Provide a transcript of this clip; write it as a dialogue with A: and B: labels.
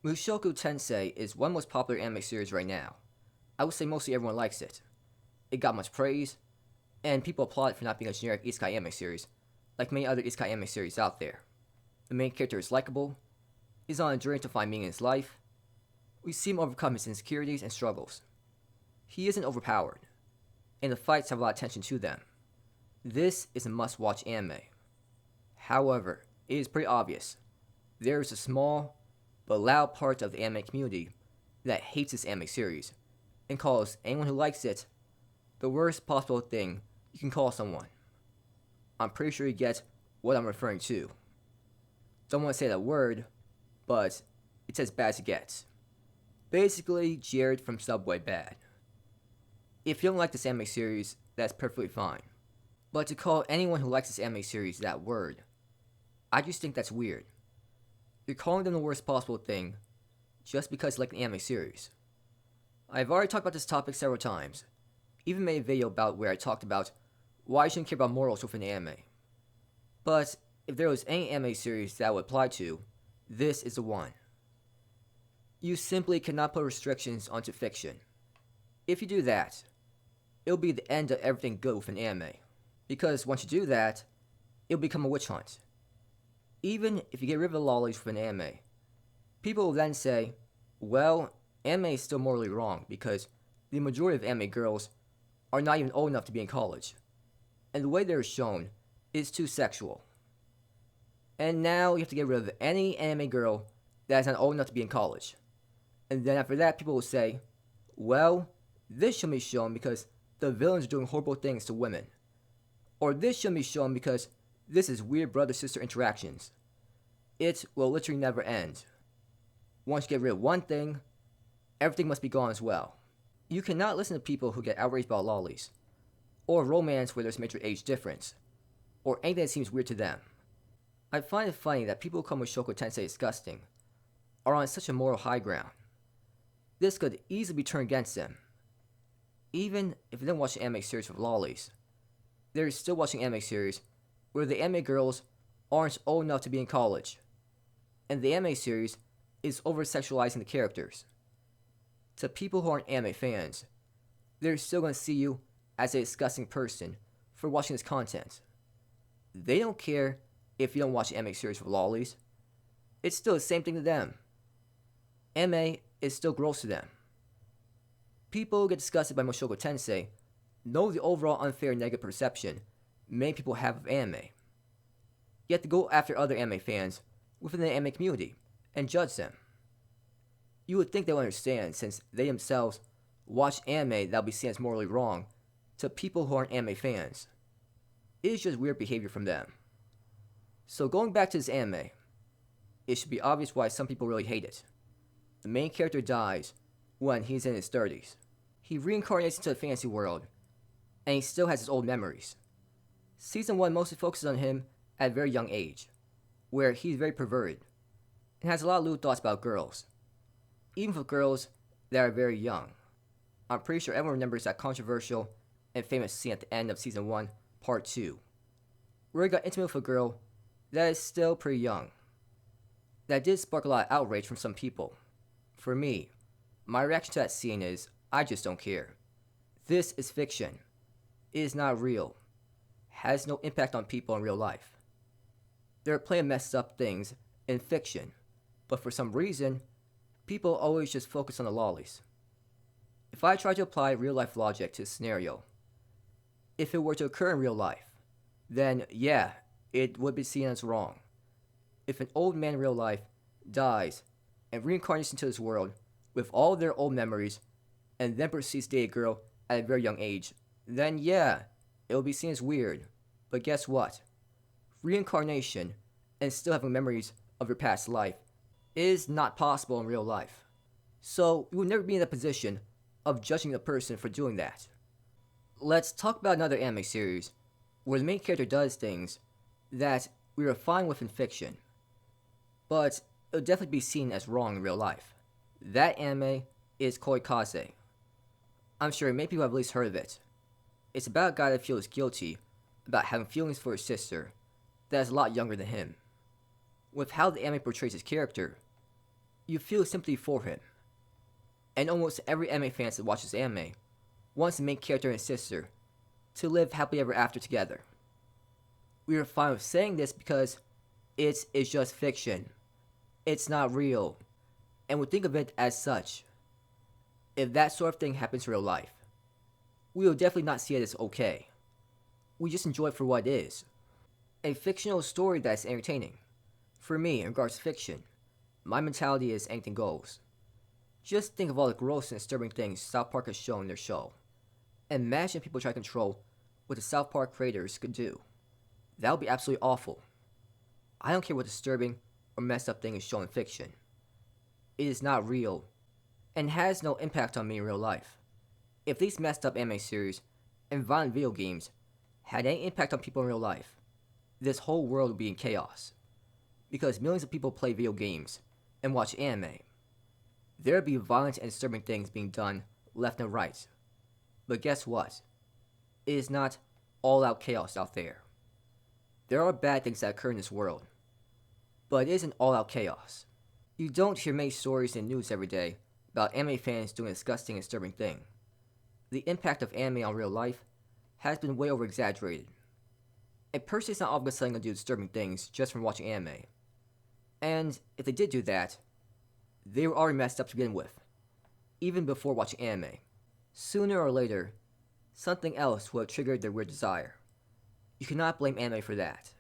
A: Mushoku Tensei is one of the most popular anime series right now. I would say mostly everyone likes it. It got much praise, and people applaud it for not being a generic isekai anime series, like many other isekai anime series out there. The main character is likable, is on a journey to find meaning in his life. We see him overcome his insecurities and struggles. He isn't overpowered, and the fights have a lot of tension to them. This is a must-watch anime. However, it is pretty obvious. There is a small but loud part of the anime community that hates this anime series and calls anyone who likes it the worst possible thing you can call someone. I'm pretty sure you get what I'm referring to. Don't want to say that word, but it's as bad as it gets. Basically, Jared from Subway bad. If you don't like this anime series, that's perfectly fine. But to call anyone who likes this anime series that word, I just think that's weird. You're calling them the worst possible thing just because you like the anime series. I've already talked about this topic several times, even made a video about where I talked about why you shouldn't care about morals within anime. But if there was any anime series that would apply to, this is the one. You simply cannot put restrictions onto fiction. If you do that, it'll be the end of everything good within anime. Because once you do that, it'll become a witch hunt. Even if you get rid of the lollies from an anime, people will then say, well, anime is still morally wrong because the majority of anime girls are not even old enough to be in college, and the way they're shown is too sexual. And now you have to get rid of any anime girl that is not old enough to be in college. And then after that, people will say, well, this shouldn't be shown because the villains are doing horrible things to women. Or this shouldn't be shown because this is weird brother-sister interactions. It will literally never end. Once you get rid of one thing, everything must be gone as well. You cannot listen to people who get outraged about lollies, or romance where there's a major age difference, or anything that seems weird to them. I find it funny that people who call Mushoku Tensei disgusting are on such a moral high ground. This could easily be turned against them. Even if you didn't watch the anime series with lollies, they're still watching anime series where the anime girls aren't old enough to be in college, and the anime series is over-sexualizing the characters. To people who aren't anime fans, they're still going to see you as a disgusting person for watching this content. They don't care if you don't watch the anime series with lollies. It's still the same thing to them. Anime is still gross to them. People who get disgusted by Mushoku Tensei know the overall unfair negative perception many people have of anime. Yet to go after other anime fans within the anime community and judge them. You would think they would understand since they themselves watch anime that will be seen as morally wrong to people who aren't anime fans. It is just weird behavior from them. So going back to this anime, it should be obvious why some people really hate it. The main character dies when he's in his 30s. He reincarnates into the fantasy world, and he still has his old memories. Season 1 mostly focuses on him at a very young age, where he's very perverted, and has a lot of lewd thoughts about girls, even for girls that are very young. I'm pretty sure everyone remembers that controversial and famous scene at the end of Season 1, Part 2, where he got intimate with a girl that is still pretty young. That did spark a lot of outrage from some people. For me, my reaction to that scene is, I just don't care. This is fiction. It is not real. Has no impact on people in real life. There are plenty of messed up things in fiction, but for some reason, people always just focus on the lollies. If I try to apply real life logic to this scenario, if it were to occur in real life, then yeah, it would be seen as wrong. If an old man in real life dies and reincarnates into this world with all their old memories and then proceeds to date a girl at a very young age, then yeah, it will be seen as weird. But guess what? Reincarnation and still having memories of your past life is not possible in real life. So you will never be in a position of judging a person for doing that. Let's talk about another anime series where the main character does things that we are fine with in fiction, but it will definitely be seen as wrong in real life. That anime is Koikaze. I'm sure many people have at least heard of it. It's about a guy that feels guilty about having feelings for his sister that is a lot younger than him. With how the anime portrays his character, You feel sympathy for him. And almost every anime fan that watches anime wants the main character and his sister to live happily ever after together. We are fine with saying this because it's just fiction. It's not real. And we think of it as such. If that sort of thing happens in real life, we will definitely not see it as okay. We just enjoy it for what it is. A fictional story that's entertaining. For me, in regards to fiction, my mentality is anything goes. Just think of all the gross and disturbing things South Park has shown in their show. Imagine people try to control what the South Park creators could do. That would be absolutely awful. I don't care what disturbing or messed up thing is shown in fiction. It is not real, and has no impact on me in real life. If these messed up anime series and violent video games had any impact on people in real life, this whole world would be in chaos. Because millions of people play video games and watch anime. There would be violent and disturbing things being done left and right. But guess what? It is not all-out chaos out there. There are bad things that occur in this world, but it isn't all-out chaos. You don't hear many stories in the news every day about anime fans doing a disgusting and disturbing thing. The impact of anime on real life has been way over-exaggerated. A person is not all of a sudden going to do disturbing things just from watching anime. And if they did do that, they were already messed up to begin with, even before watching anime. Sooner or later, something else will have triggered their weird desire. You cannot blame anime for that.